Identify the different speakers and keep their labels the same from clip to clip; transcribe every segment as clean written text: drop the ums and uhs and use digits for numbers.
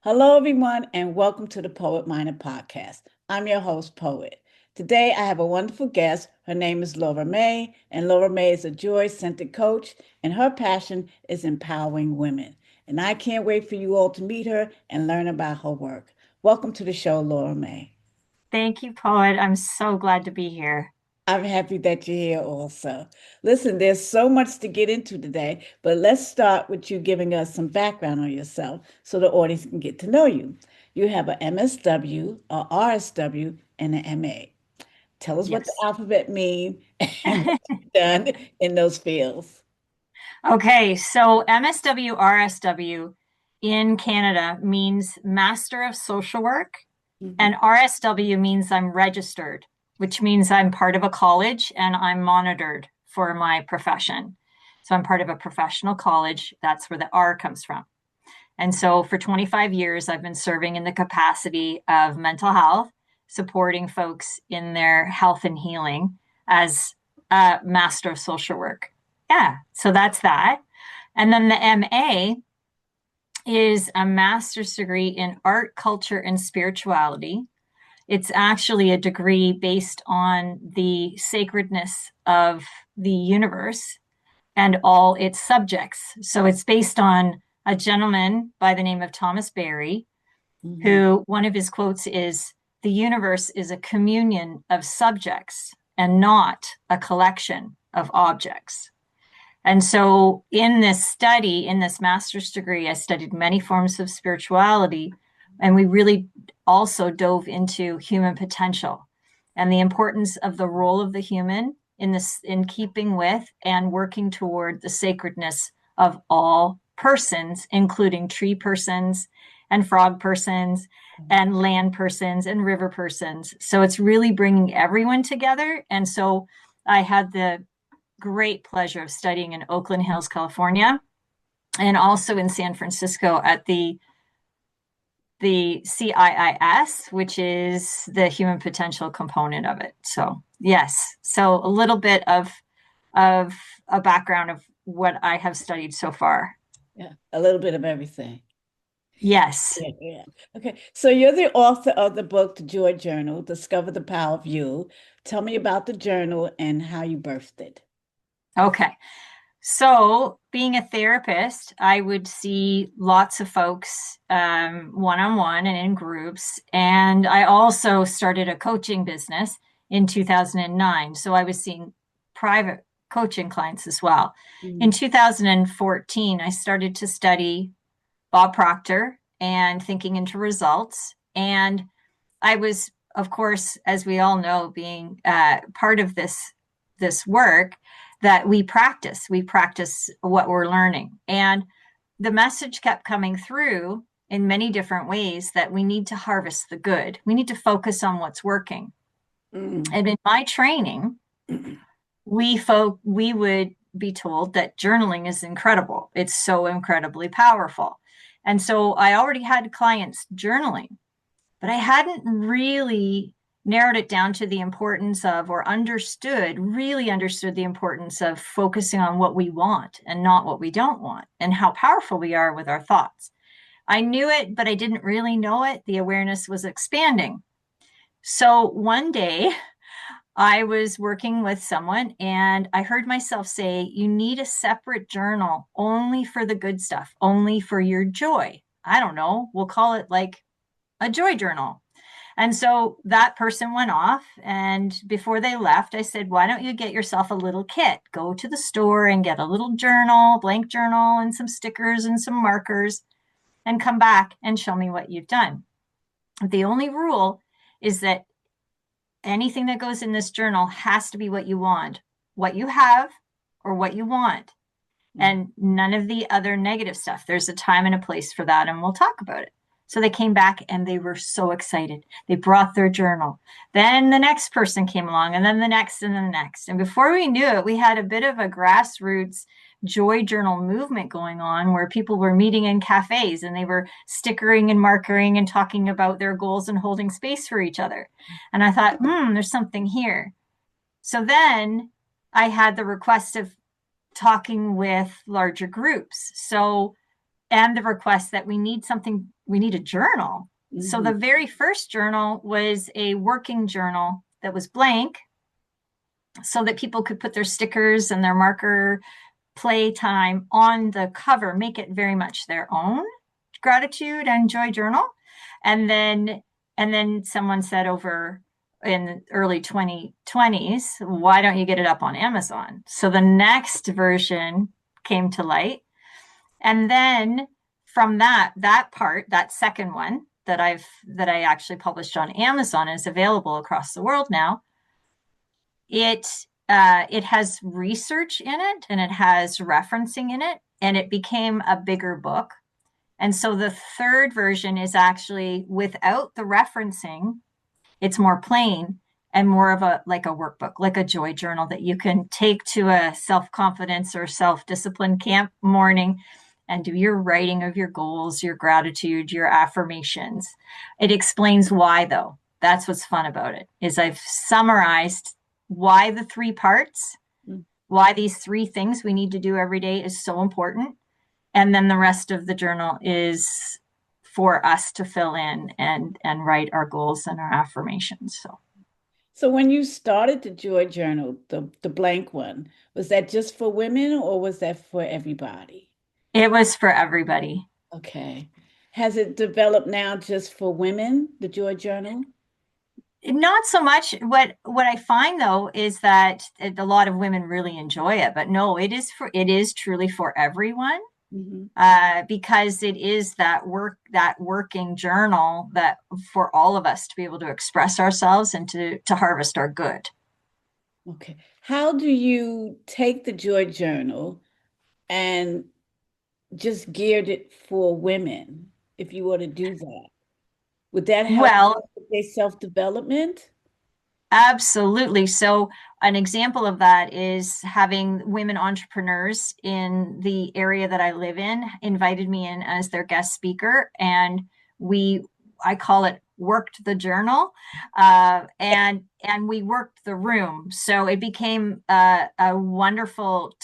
Speaker 1: Hello, everyone, and welcome to the Poet Minded Podcast. I'm your host, Poet. Today, I have a wonderful guest. Her name is Laura May, and Laura May is a joy-centered coach, and her passion is empowering women. And I can't wait for you all to meet her and learn about her work. Welcome to the show, Laura May.
Speaker 2: Thank you, Poet. I'm so glad to be here.
Speaker 1: I'm happy that you're here also. Listen, there's so much to get into today, but let's start with you giving us some background on yourself so the audience can get to know you. You have a MSW, a RSW, and an MA. Tell us what the
Speaker 2: Yes.
Speaker 1: alphabet mean and what you've done in those fields.
Speaker 2: Okay, so MSW RSW in Canada means Master of Social Work,
Speaker 1: Mhm.
Speaker 2: and RSW means I'm registered, which means I'm part of a college and I'm monitored for my profession. So I'm part of a professional college. That's where the R comes from. And so for 25 years, I've been serving in the capacity of mental health, supporting folks in their health and healing as a master of social work. Yeah, so that's that. And then the MA is a master's degree in art, culture, and spirituality. It's actually a degree based on the sacredness of the universe and all its subjects. So it's based on a gentleman by the name of Thomas Berry,
Speaker 1: Mhm.
Speaker 2: who one of his quotes is, "The universe is a communion of subjects and not a collection of objects." And so, in this study, in this master's degree, I studied many forms of spirituality, and we really also dove into human potential and the importance of the role of the human in this, in keeping with and working toward the sacredness of all persons, including tree persons and frog persons and land persons and river persons. So it's really bringing everyone together. And so I had the great pleasure of studying in Oakland Hills, California, and also in San Francisco at the CIIS, which is the human potential component of it. So yes, so a little bit of a background of what I have studied so far.
Speaker 1: Yeah, a little bit of everything.
Speaker 2: Yes.
Speaker 1: Yeah, yeah. Okay. So you're the author of the book, The Joy Journal, Discover the Power of You. Tell me about the journal and how you birthed it.
Speaker 2: Okay. So, being a therapist, I would see lots of folks one on one and in groups. And I also started a coaching business in 2009. So, I was seeing private coaching clients as well. In
Speaker 1: Mhm.
Speaker 2: 2014, I started to study Bob Proctor and thinking into results. And I was, of course, as we all know, being part of this work that we practice what we're learning, and the message kept coming through in many different ways that we need to harvest the good. We need to focus on what's working.
Speaker 1: Mm.
Speaker 2: And in my training, we would be told that journaling is incredible. It's so incredibly powerful. And so I already had clients journaling, but I hadn't really narrowed it down to the importance of, or really understood the importance of focusing on what we want and not what we don't want, and how powerful we are with our thoughts. I knew it, but I didn't really know it. The awareness was expanding. So one day I was working with someone and I heard myself say, "You need a separate journal only for the good stuff, only for your joy." I don't know, we'll call it like a joy journal. And so that person went off. And before they left, I said, "Why don't you get yourself a little kit? Go to the store and get a little journal, blank journal, and some stickers and some markers, and come back and show me what you've done." The only rule is that anything that goes in this journal has to be what you want, what you have, or what you want,
Speaker 1: Mm.
Speaker 2: and none of the other negative stuff. There's a time and a place for that, and we'll talk about it. So they came back and they were so excited. They brought their journal. Then the next person came along, and then the next, and then the next. And before we knew it, we had a bit of a grassroots joy journal movement going on where people were meeting in cafes and they were stickering and markering and talking about their goals and holding space for each other. And I thought, there's something here. So then I had the request of talking with larger groups. So and the request that we need a journal. So the
Speaker 1: Mhm.
Speaker 2: very first journal was a working journal that was blank so that people could put their stickers and their marker playtime on the cover, make it very much their own gratitude and joy journal. And then someone said over in the early 2020s, why don't you get it up on Amazon? So the next version came to light. And then from that second one that I actually published on Amazon is available across the world now. It has research in it and it has referencing in it, and it became a bigger book. And so the third version is actually without the referencing. It's more plain and more of a like a workbook, like a joy journal that you can take to a self-confidence or self-discipline camp morning and do your writing of your goals, your gratitude, your affirmations. It explains why, though. That's what's fun about it, is I've summarized why the three parts,
Speaker 1: Mm.
Speaker 2: why these three things we need to do every day is so important. And then the rest of the journal is for us to fill in and write our goals and our affirmations.
Speaker 1: So when you started the Joy Journal, the blank one, was that just for women or was that for everybody?
Speaker 2: It was for everybody.
Speaker 1: Okay. Has it developed now just for women, the Joy Journal?
Speaker 2: Not so much. What I find though is that a lot of women really enjoy it, but no, it is truly for everyone.
Speaker 1: Hmm.
Speaker 2: Because it is that working journal that for all of us to be able to express ourselves and to harvest our good.
Speaker 1: Okay. How do you take the Joy Journal and just geared it for women if you were to do that? Would that help
Speaker 2: Well,
Speaker 1: with their self-development?
Speaker 2: absolutely. So, an example of that is having women entrepreneurs in the area that I live in invited me in as their guest speaker, and I call it worked the journal, and we worked the room. So it became a wonderful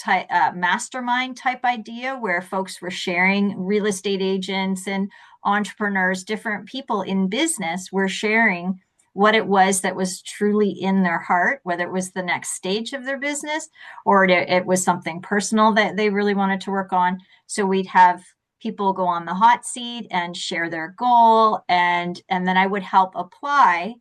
Speaker 2: mastermind type idea where folks were sharing, real estate agents and entrepreneurs, different people in business were sharing what it was that was truly in their heart, whether it was the next stage of their business or it was something personal that they really wanted to work on. So we'd have people go on the hot seat and share their goal, and then I would help apply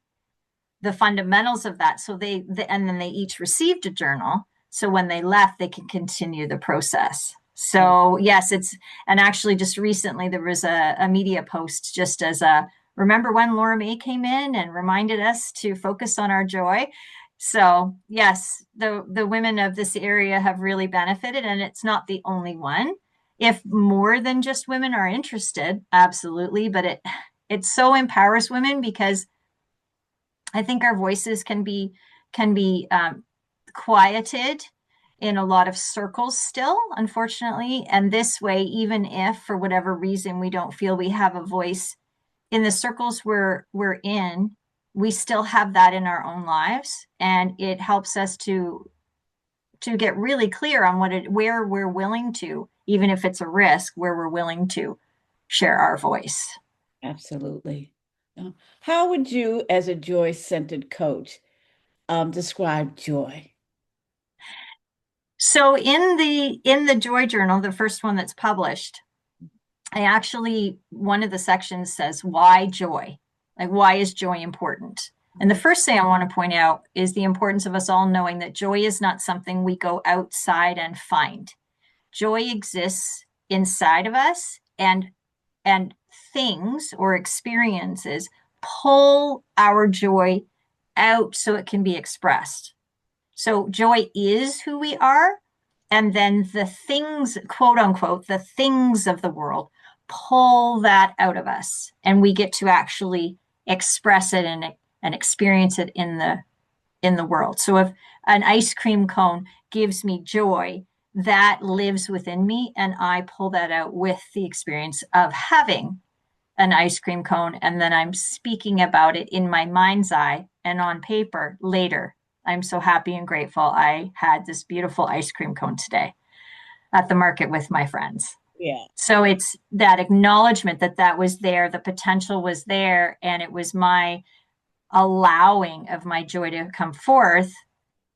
Speaker 2: the fundamentals of that. So and then they each received a journal. So when they left, they can continue the process.
Speaker 1: Oh,
Speaker 2: So yes, and actually just recently there was a media post just as a remember when Laura May came in and reminded us to focus on our joy. So yes, the women of this area have really benefited, and it's not the only one. If more than just women are interested, absolutely, but it so empowers women because I think our voices can be quieted in a lot of circles still, unfortunately. And this way, even if for whatever reason we don't feel we have a voice in the circles we're in, we still have that in our own lives, and it helps us to get really clear on where we're willing to, even if it's a risk, where we're willing to share our voice.
Speaker 1: absolutely. How would you, as a joy-centered coach, describe joy?
Speaker 2: So in the Joy Journal, the first one that's published, one of the sections says, why joy? Like, why is joy important? And the first thing I want to point out is the importance of us all knowing that joy is not something we go outside and find. Joy exists inside of us, and things or experiences pull our joy out so it can be expressed. So joy is who we are. And then the things, quote unquote, the things of the world pull that out of us. And we get to actually express it and experience it in the world. So if an ice cream cone gives me joy, that lives within me. And I pull that out with the experience of having an ice cream cone. And then I'm speaking about it in my mind's eye and on paper later. I'm so happy and grateful I had this beautiful ice cream cone today at the market with my friends.
Speaker 1: Yeah.
Speaker 2: So it's that acknowledgement that that was there, the potential was there, and it was my allowing of my joy to come forth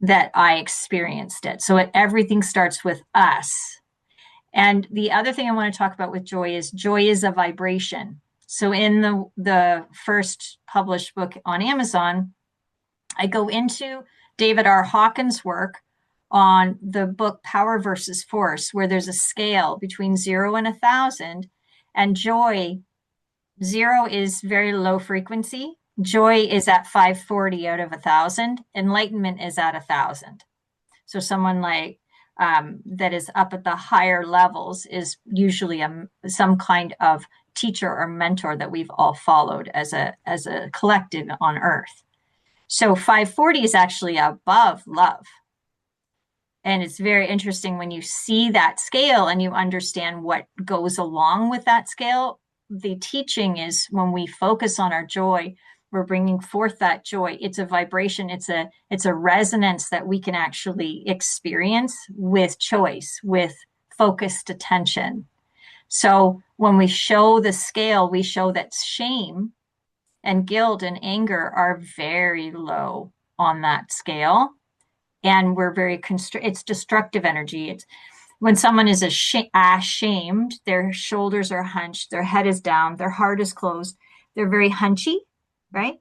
Speaker 2: that I experienced it. So everything starts with us. And the other thing I want to talk about with joy is a vibration. So in the first published book on Amazon, I go into David R. Hawkins' work on the book Power versus Force, where there's a scale between 0 and 1,000. And joy, 0 is very low frequency. Joy is at 540 out of 1,000. Enlightenment is at 1,000. So someone like that is up at the higher levels is usually some kind of teacher or mentor that we've all followed as a collective on Earth. So 540 is actually above love. And it's very interesting when you see that scale and you understand what goes along with that scale. The teaching is when we focus on our joy, we're bringing forth that joy. It's a vibration. It's a resonance that we can actually experience with choice, with focused attention. So when we show the scale, we show that shame and guilt and anger are very low on that scale. And we're very it's destructive energy. It's when someone is ashamed, their shoulders are hunched, their head is down, their heart is closed, they're very hunchy, right?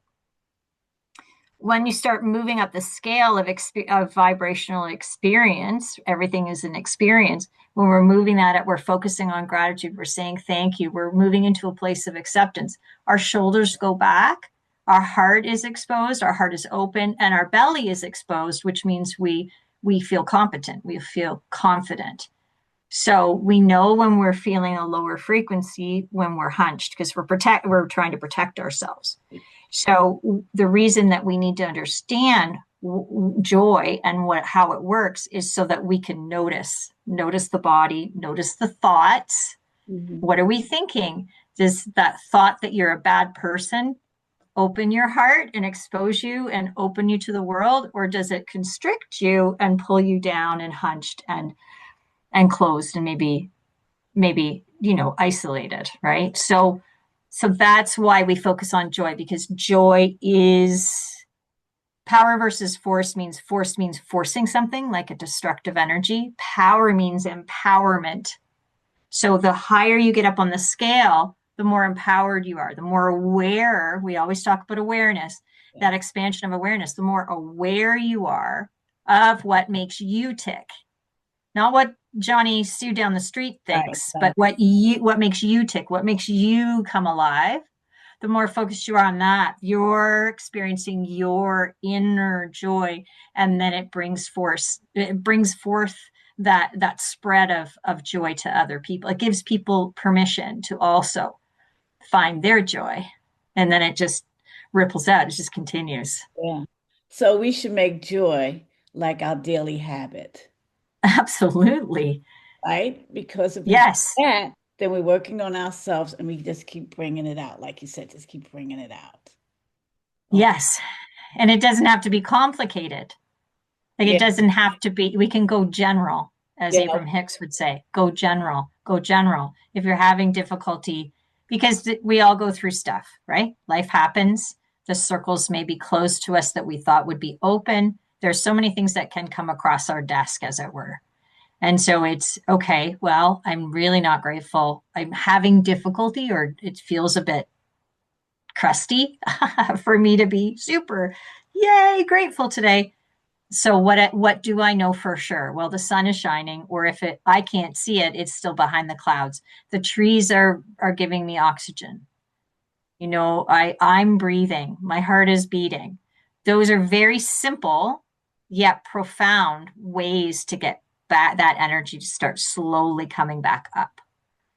Speaker 2: When you start moving up the scale of vibrational experience, everything is an experience. When we're moving that up, we're focusing on gratitude. We're saying thank you. We're moving into a place of acceptance. Our shoulders go back. Our heart is exposed. Our heart is open, and our belly is exposed, which means we feel competent. We feel confident. So we know when we're feeling a lower frequency when we're hunched because we're trying to protect ourselves. So the reason that we need to understand joy and how it works is so that we can notice the body, notice the thoughts.
Speaker 1: Mm-hmm.
Speaker 2: What are we thinking? Does that thought that you're a bad person open your heart and expose you and open you to the world, or does it constrict you and pull you down and hunched and closed and maybe isolated, right? So that's why we focus on joy, because joy is power versus force means forcing something like a destructive energy. Power means empowerment. So the higher you get up on the scale, the more empowered you are, the more aware. We always talk about awareness, that expansion of awareness. The more aware you are of what makes you tick, not what Johnny Sue down the street thinks,
Speaker 1: Right.
Speaker 2: but what makes you tick, what makes you come alive. The more focused you are on that, you're experiencing your inner joy, and then it brings forth that spread of joy to other people. It gives people permission to also find their joy, and then it just ripples out. It just continues.
Speaker 1: Yeah. So we should make joy like our daily habit,
Speaker 2: Absolutely.
Speaker 1: right? Because if we do
Speaker 2: Yes.
Speaker 1: that, then we're working on ourselves and we just keep bringing it out. Like you said, just keep bringing it out. Okay.
Speaker 2: Yes. And it doesn't have to be complicated. Like it
Speaker 1: Yeah.
Speaker 2: doesn't have to be, we can go general, as
Speaker 1: Yeah.
Speaker 2: Abraham Hicks would say, go general, go general. If you're having difficulty, because we all go through stuff, right? Life happens. The circles may be closed to us that we thought would be open. There's so many things that can come across our desk, as it were. And so it's okay, well, I'm really not grateful. I'm having difficulty, or it feels a bit crusty for me to be super, yay, grateful today. So what do I know for sure? Well, the sun is shining, or if I can't see it, it's still behind the clouds. The trees are giving me oxygen. I'm breathing. My heart is beating. Those are very simple yet profound ways to get back that energy to start slowly coming back up,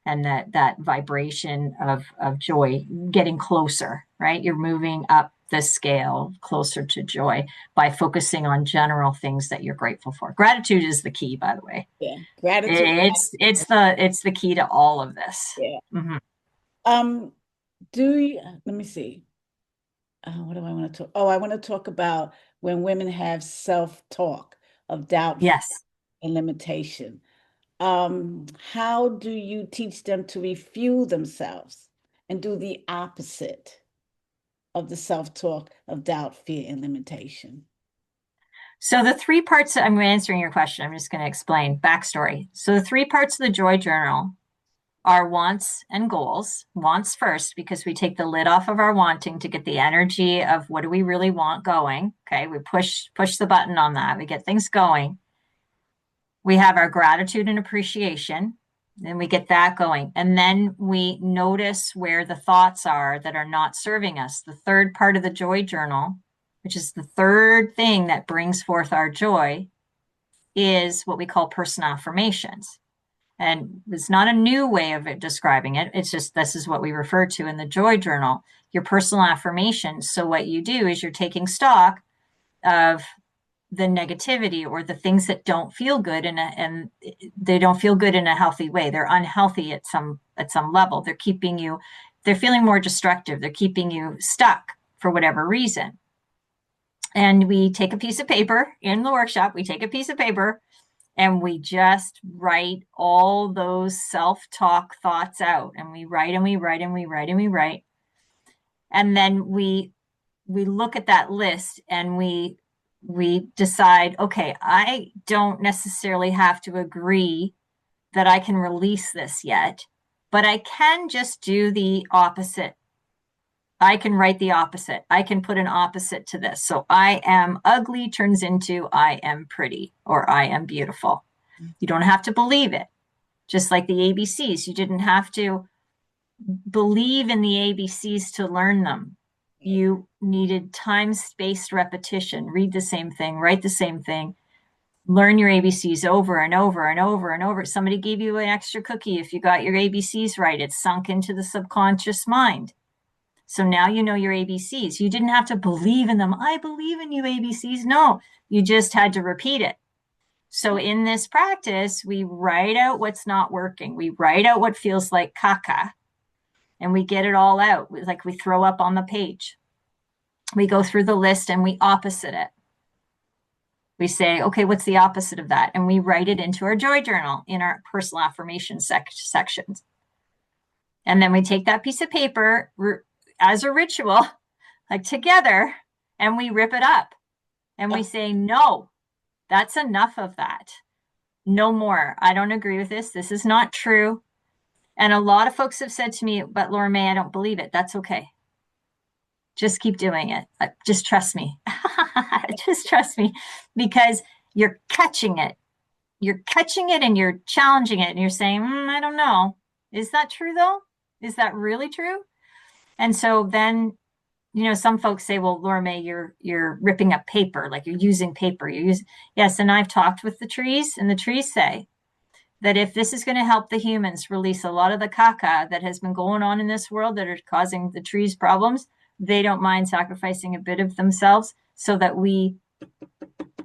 Speaker 2: and that vibration of joy getting closer, right? You're moving up the scale closer to joy by focusing on general things that you're grateful for. Gratitude is the key, by the way.
Speaker 1: Yeah. Gratitude.
Speaker 2: It's the key to all of this.
Speaker 1: Yeah.
Speaker 2: Mm-hmm.
Speaker 1: Um, do you, let me see. What do I want to talk? Oh, I want to talk about when women have self-talk of doubt
Speaker 2: Yes.
Speaker 1: and limitation. how do you teach them to refuel themselves and do the opposite of the self-talk of doubt, fear, and limitation?
Speaker 2: So the three parts, I'm answering your question. I'm just going to explain backstory. So the three parts of the joy journal are wants and goals. Wants first, because we take the lid off of our wanting to get the energy of what do we really want going. Okay. We push the button on that. We get things going. We have our gratitude and appreciation, and we get that going. And then we notice where the thoughts are that are not serving us. The third part of the joy journal, which is the third thing that brings forth our joy, is what we call personal affirmations. And it's not a new way of describing it. It's just this is what we refer to in the joy journal, your personal affirmations. So what you do is you're taking stock of the negativity or the things that don't feel good and they don't feel good in a healthy way. They're unhealthy at some level. They're feeling more destructive. They're keeping you stuck for whatever reason. And we take a piece of paper in the workshop, we take a piece of paper and we just write all those self-talk thoughts out. And we write and we write and we write and we write. And then we look at that list and we decide, okay, I don't necessarily have to agree that I can release this yet, but I can just do the opposite. I can write the opposite. I can put an opposite to this. So I am ugly turns into I am pretty or I am beautiful. You don't have to believe it. Just like the ABCs, you didn't have to believe in the ABCs to learn them. You needed time-spaced repetition. Read the same thing, write the same thing, learn your ABCs over and over and over and over. Somebody gave you an extra cookie. If you got your ABCs right, it's sunk into the subconscious mind. So now you know your ABCs. You didn't have to believe in them. I believe in you, ABCs. No, you just had to repeat it. So in this practice, we write out what's not working. We write out what feels like caca, and we get it all out. Like we throw up on the page. We go through the list and we opposite it. We say, okay, what's the opposite of that? And we write it into our joy journal in our personal affirmation sections. And then we take that piece of paper as a ritual, like together, and we rip it up. And we say, no, that's enough of that. No more. I don't agree with this. This is not true. And a lot of folks have said to me, but Laura May, I don't believe it. That's okay. Just keep doing it. Just trust me. Just trust me, because you're catching it. You're catching it and you're challenging it and you're saying, I don't know. Is that true though? Is that really true? And so then, some folks say, well, Laura May, you're ripping up paper, like you're using paper. Yes. And I've talked with the trees, and the trees say that if this is going to help the humans release a lot of the caca that has been going on in this world that are causing the trees problems, they don't mind sacrificing a bit of themselves so that we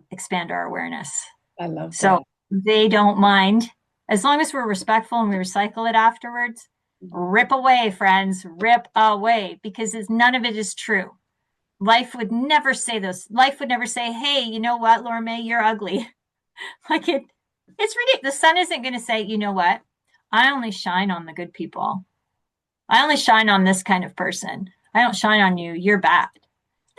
Speaker 2: expand our awareness.
Speaker 1: I love that.
Speaker 2: So they don't mind, as long as we're respectful and we recycle it afterwards. Rip away, friends, rip away, because none of it is true. Life would never say this. Life would never say, hey, you know what, Laura May, you're ugly. It's ridiculous. The sun isn't going to say, you know what, I only shine on the good people. I only shine on this kind of person. I don't shine on you. You're bad.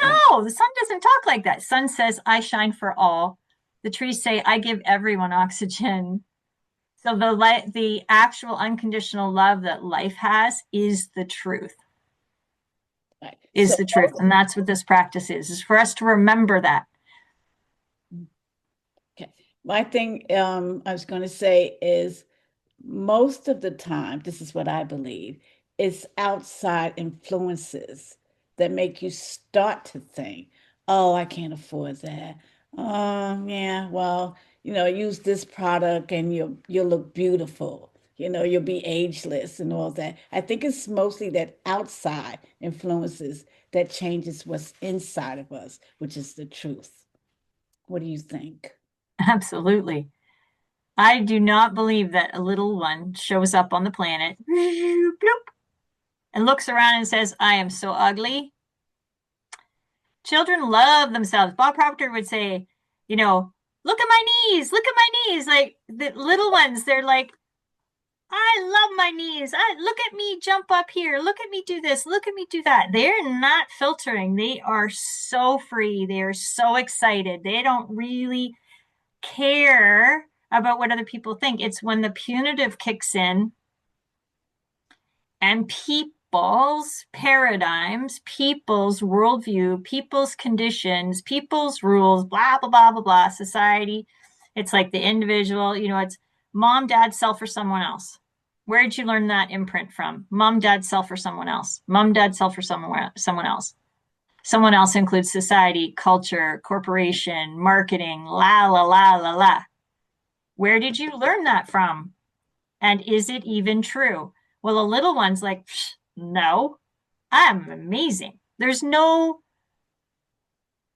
Speaker 2: No, the sun doesn't talk like that. Sun says, I shine for all. The trees say, I give everyone oxygen. So the actual unconditional love that life has is the truth.
Speaker 1: Right.
Speaker 2: Is the truth. And that's what this practice is for us to remember that.
Speaker 1: Okay. My thing I was going to say is most of the time, this is what I believe, it's outside influences that make you start to think, oh, I can't afford that. Yeah, well, use this product and you'll look beautiful. You'll be ageless and all that. I think it's mostly that outside influences that changes what's inside of us, which is the truth. What do you think?
Speaker 2: Absolutely. I do not believe that a little one shows up on the planet and looks around and says, I am so ugly. Children love themselves. Bob Proctor would say, Look at my knees. Look at my knees. Like the little ones, they're like, I love my knees. Look at me jump up here. Look at me do this. Look at me do that. They're not filtering. They are so free. They are so excited. They don't really care about what other people think. It's when the punitive kicks in and people's paradigms, people's worldview, people's conditions, people's rules, blah, blah, blah, blah, blah, society. It's like the individual, it's mom, dad, self, or someone else. Where did you learn that imprint from? Mom, dad, self, or someone else? Mom, dad, self, or someone else? Someone else includes society, culture, corporation, marketing, la, la, la, la, la. Where did you learn that from? And is it even true? Well, the little one's like, no, I'm amazing. There's no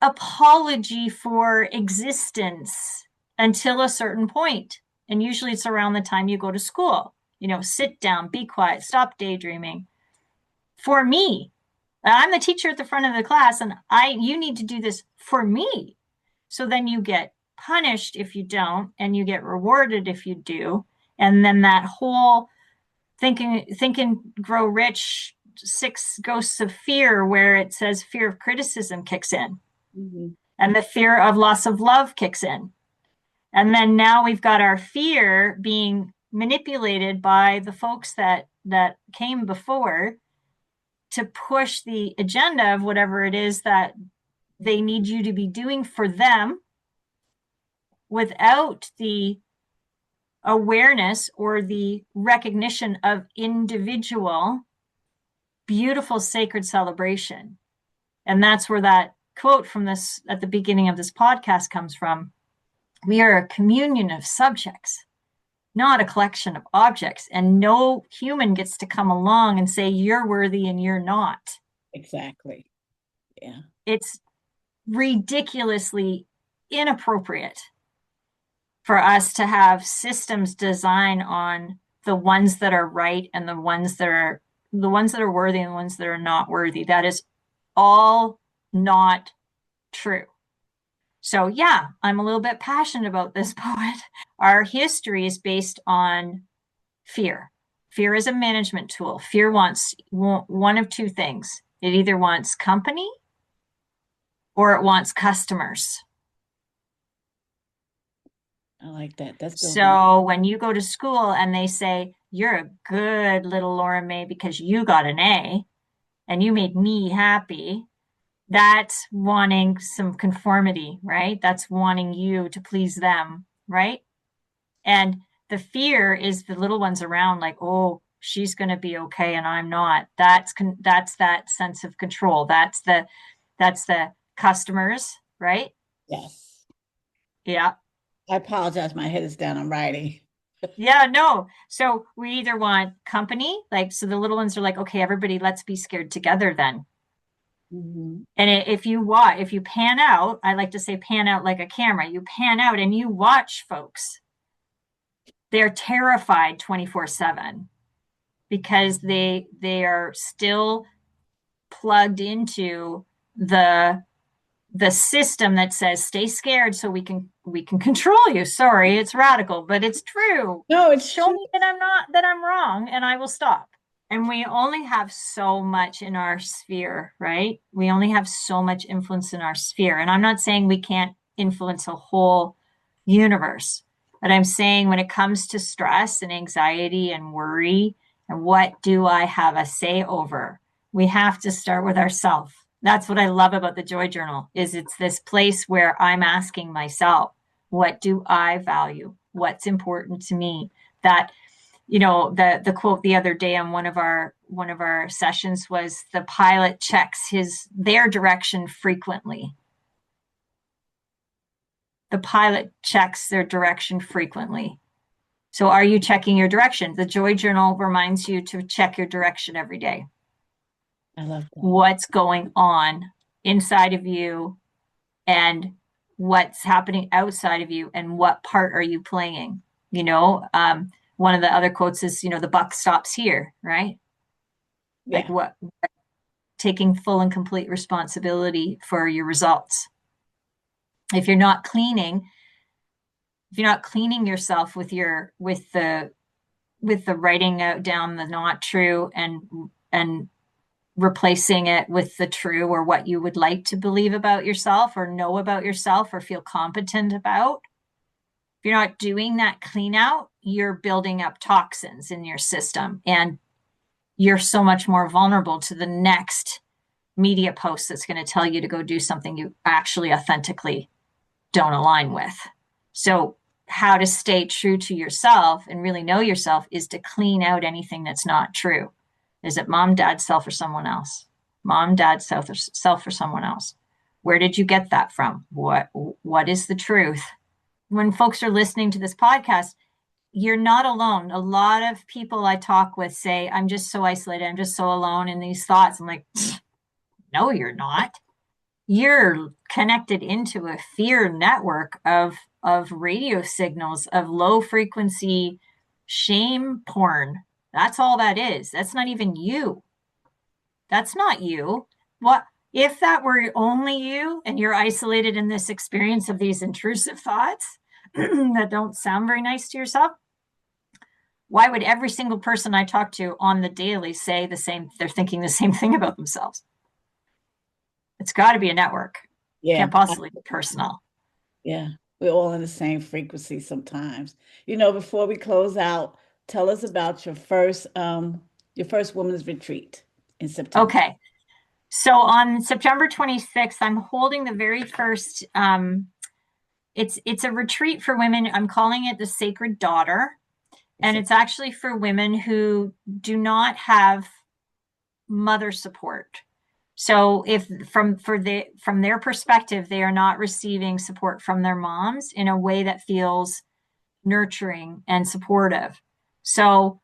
Speaker 2: apology for existence until a certain point. And usually it's around the time you go to school. Sit down, be quiet, stop daydreaming. For me, I'm the teacher at the front of the class, and you need to do this for me. So then you get punished if you don't, and you get rewarded if you do. And then that whole think and grow rich 6 ghosts of fear, where it says fear of criticism kicks in, and the fear of loss of love kicks in. And then now we've got our fear being manipulated by the folks that came before to push the agenda of whatever it is that they need you to be doing for them, without the awareness or the recognition of individual beautiful sacred celebration. And that's where that quote from this at the beginning of this podcast comes from. We are a communion of subjects, not a collection of objects. And no human gets to come along and say you're worthy and you're not.
Speaker 1: Exactly. Yeah.
Speaker 2: It's ridiculously inappropriate for us to have systems design on the ones that are right and the ones that are worthy and the ones that are not worthy. That is all not true. So yeah, I'm a little bit passionate about this, poet. Our history is based on fear. Fear is a management tool. Fear wants one of two things. It either wants company or it wants customers.
Speaker 1: I like that. That's building.
Speaker 2: So when you go to school and they say, you're a good little Laura May because you got an A and you made me happy, that's wanting some conformity, right? That's wanting you to please them, right? And the fear is the little ones around like, oh, she's going to be okay and I'm not. That's that sense of control. That's the customers, right?
Speaker 1: Yes.
Speaker 2: Yeah.
Speaker 1: I apologize. My head is down. I'm writing.
Speaker 2: Yeah, no. So we either want company, like, so the little ones are like, okay, everybody, let's be scared together then. And if you pan out, I like to say pan out like a camera. You pan out and you watch folks. They're terrified 24/7 because they are still plugged into the system that says stay scared so we can control you. Sorry, it's radical, but it's true.
Speaker 1: No, it's
Speaker 2: Show
Speaker 1: true.
Speaker 2: me that I'm wrong and I will stop. And we only have so much in our sphere, right? We only have so much influence in our sphere. And I'm not saying we can't influence a whole universe, but I'm saying when it comes to stress and anxiety and worry, and what do I have a say over? We have to start with ourselves. That's what I love about the Joy Journal is it's this place where I'm asking myself, what do I value? What's important to me? That the quote the other day on one of our sessions was the pilot checks their direction frequently. The pilot checks their direction frequently. So are you checking your direction? The Joy Journal reminds you to check your direction every day.
Speaker 1: I love that.
Speaker 2: What's going on inside of you and what's happening outside of you and what part are you playing? One of the other quotes is, the buck stops here, right?
Speaker 1: Yeah.
Speaker 2: Like what taking full and complete responsibility for your results. If you're not cleaning, if you're not cleaning yourself with the writing out down the not true and replacing it with the true or what you would like to believe about yourself or know about yourself or feel competent about. If you're not doing that clean out, you're building up toxins in your system and you're so much more vulnerable to the next media post that's going to tell you to go do something you actually authentically don't align with. So how to stay true to yourself and really know yourself is to clean out anything that's not true. Is it mom, dad, self, or someone else? Mom, dad, self, or someone else? Where did you get that from? What is the truth? When folks are listening to this podcast, you're not alone. A lot of people I talk with say, I'm just so isolated. I'm just so alone in these thoughts. I'm like, no, you're not. You're connected into a fear network of radio signals, of low frequency shame porn. That's all that is. That's not even you. That's not you. What if that were only you and you're isolated in this experience of these intrusive thoughts that don't sound very nice to yourself? Why would every single person I talk to on the daily say the same? They're thinking the same thing about themselves. It's got to be a network.
Speaker 1: Yeah.
Speaker 2: Can't possibly be personal.
Speaker 1: Yeah. We're all in the same frequency sometimes. Before we close out, tell us about your first women's retreat in September.
Speaker 2: Okay. So on September 26th, I'm holding the very first it's a retreat for women. I'm calling it the Sacred Daughter. And it's actually for women who do not have mother support. So if from their perspective, they are not receiving support from their moms in a way that feels nurturing and supportive. So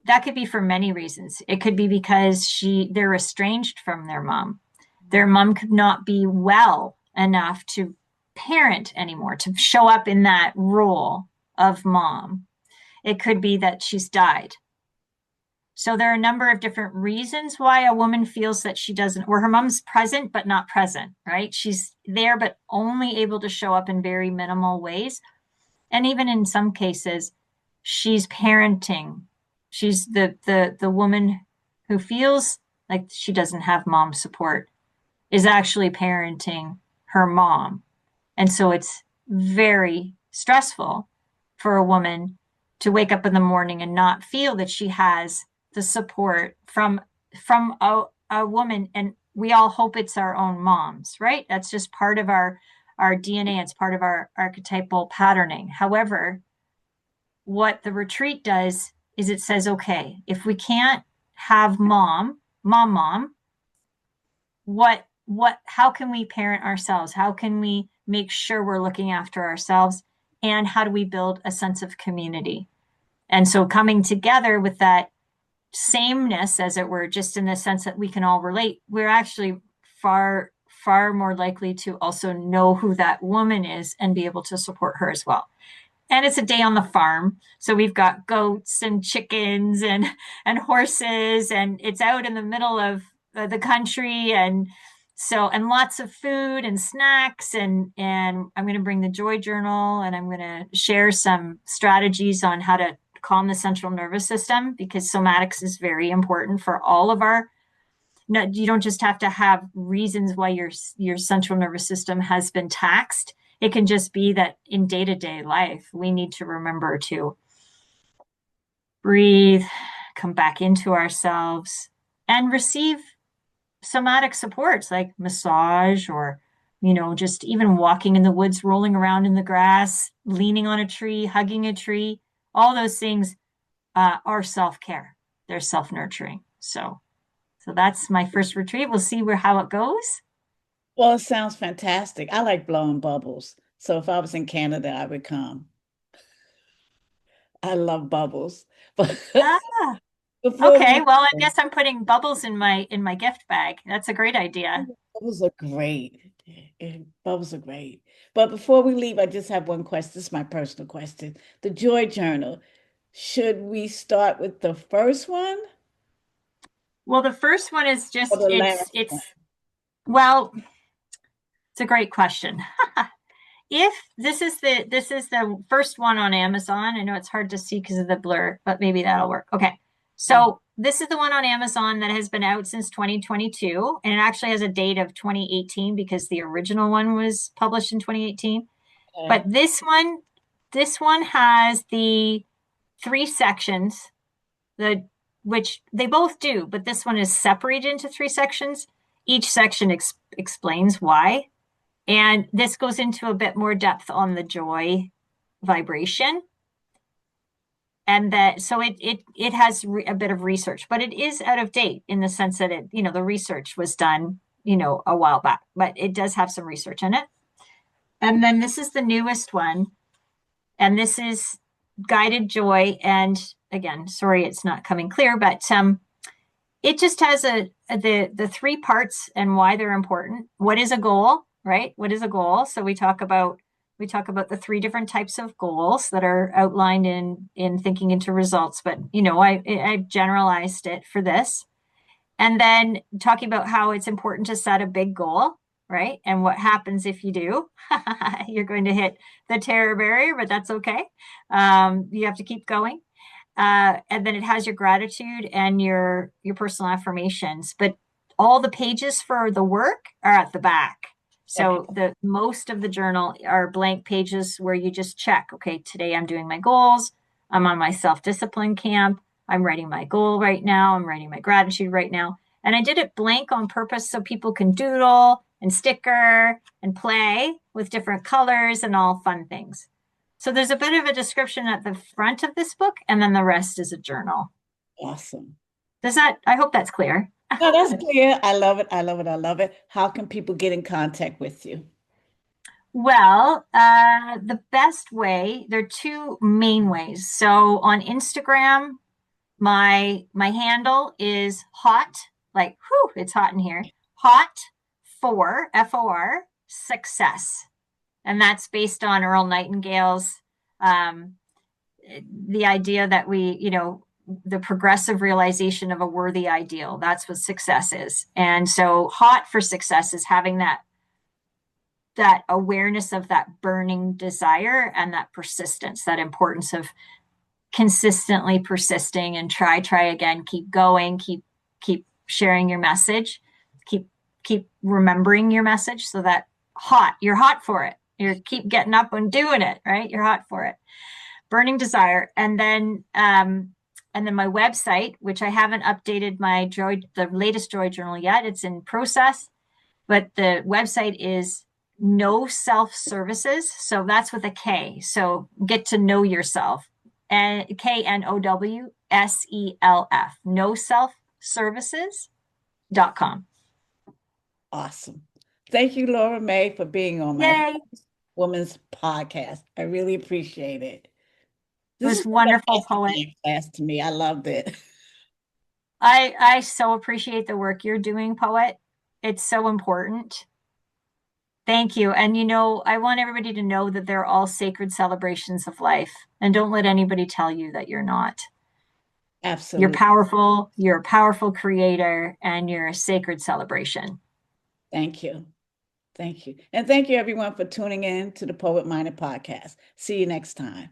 Speaker 2: that could be for many reasons. It could be because they're estranged from their mom. Their mom could not be well enough to parent anymore, to show up in that role of mom. It could be that she's died. So there are a number of different reasons why a woman feels that she doesn't, or her mom's present, but not present, right? She's there, but only able to show up in very minimal ways. And even in some cases, she's parenting. She's the woman who feels like she doesn't have mom support is actually parenting her mom. And so it's very stressful for a woman to wake up in the morning and not feel that she has the support from a woman. And we all hope it's our own moms, right? That's just part of our DNA. It's part of our archetypal patterning. However, what the retreat does is it says, okay, if we can't have mom, how can we parent ourselves? How can we make sure we're looking after ourselves? And how do we build a sense of community? And so coming together with that sameness, as it were, just in the sense that we can all relate, we're actually far, far more likely to also know who that woman is and be able to support her as well. And it's a day on the farm. So we've got goats and chickens and horses, and it's out in the middle of the country. And lots of food and snacks. And I'm going to bring the joy journal, and I'm going to share some strategies on how to calm the central nervous system, because somatics is very important for all of our. No, you don't just have to have reasons why your central nervous system has been taxed. It can just be that in day-to-day life, we need to remember to breathe, come back into ourselves, and receive somatic supports like massage, or just even walking in the woods, rolling around in the grass, leaning on a tree, hugging a tree. All those things are self-care. They're self-nurturing. So that's my first retreat. We'll see how it goes.
Speaker 1: Well, it sounds fantastic. I like blowing bubbles. So if I was in Canada, I would come. I love bubbles. But
Speaker 2: Ah,
Speaker 1: before
Speaker 2: okay.
Speaker 1: we
Speaker 2: Well, I guess I'm putting bubbles in my gift bag. That's a great idea.
Speaker 1: bubbles are great. Bubbles are great. But before we leave, I just have one question. This is my personal question. The Joy Journal. Should we start with the first one
Speaker 2: Well, the first one is
Speaker 1: or
Speaker 2: just
Speaker 1: the last one?
Speaker 2: well, it's a great question. if this is the first one on Amazon. I know it's hard to see because of the blur, but maybe that'll work. Okay. So this is the one on Amazon that has been out since 2022, and it actually has a date of 2018 because the original one was published in 2018.
Speaker 1: Okay.
Speaker 2: But this one has the 3 sections, which they both do, but this one is separated into 3 sections. Each section explains why. And this goes into a bit more depth on the joy vibration. And so it has a bit of research, but it is out of date in the sense that the research was done, a while back, but it does have some research in it. And then this is the newest one, and this is guided joy. And again, sorry, it's not coming clear, but it just has the 3 parts and why they're important. What is a goal, right? What is a goal? So we talk about the 3 different types of goals that are outlined in Thinking into Results, but I've generalized it for this. And then talking about how it's important to set a big goal, right? And what happens if you do. You're going to hit the terror barrier, but that's okay. You have to keep going. And then it has your gratitude and your personal affirmations, but all the pages for the work are at the back. So the most of the journal are blank pages where you just check, okay, today I'm doing my goals. I'm on my self-discipline camp. I'm writing my goal right now. I'm writing my gratitude right now. And I did it blank on purpose so people can doodle and sticker and play with different colors and all fun things. So there's a bit of a description at the front of this book, and then the rest is a journal.
Speaker 1: Awesome.
Speaker 2: I hope that's clear.
Speaker 1: No, that's clear. I love it. I love it. I love it. How can people get in contact with you?
Speaker 2: Well, the best way, there are 2 main ways. So on Instagram, my handle is hot, like, whew, it's hot in here. Hot for FOR success. And that's based on Earl Nightingale's the idea that the progressive realization of a worthy ideal. That's what success is. And so hot for success is having that awareness of that burning desire and that persistence, that importance of consistently persisting and try again, keep going, keep sharing your message, keep remembering your message, so that you're hot for it. You keep getting up and doing it, right? You're hot for it. Burning desire. And then my website, which I haven't updated the latest joy journal yet. It's in process, but the website is No Self Services. So that's with a K. So get to know yourself. And KNOWSELF. NoSelfServices.com.
Speaker 1: Awesome. Thank you, Laura May, for being on my Woman's podcast. I really appreciate it.
Speaker 2: It was wonderful, Poet.
Speaker 1: Class to me. I loved it.
Speaker 2: I so appreciate the work you're doing, Poet. It's so important. Thank you. And I want everybody to know that they're all sacred celebrations of life. And don't let anybody tell you that you're not.
Speaker 1: Absolutely.
Speaker 2: You're powerful. You're a powerful creator, and you're a sacred celebration.
Speaker 1: Thank you. Thank you. And thank you, everyone, for tuning in to the Poet Minded Podcast. See you next time.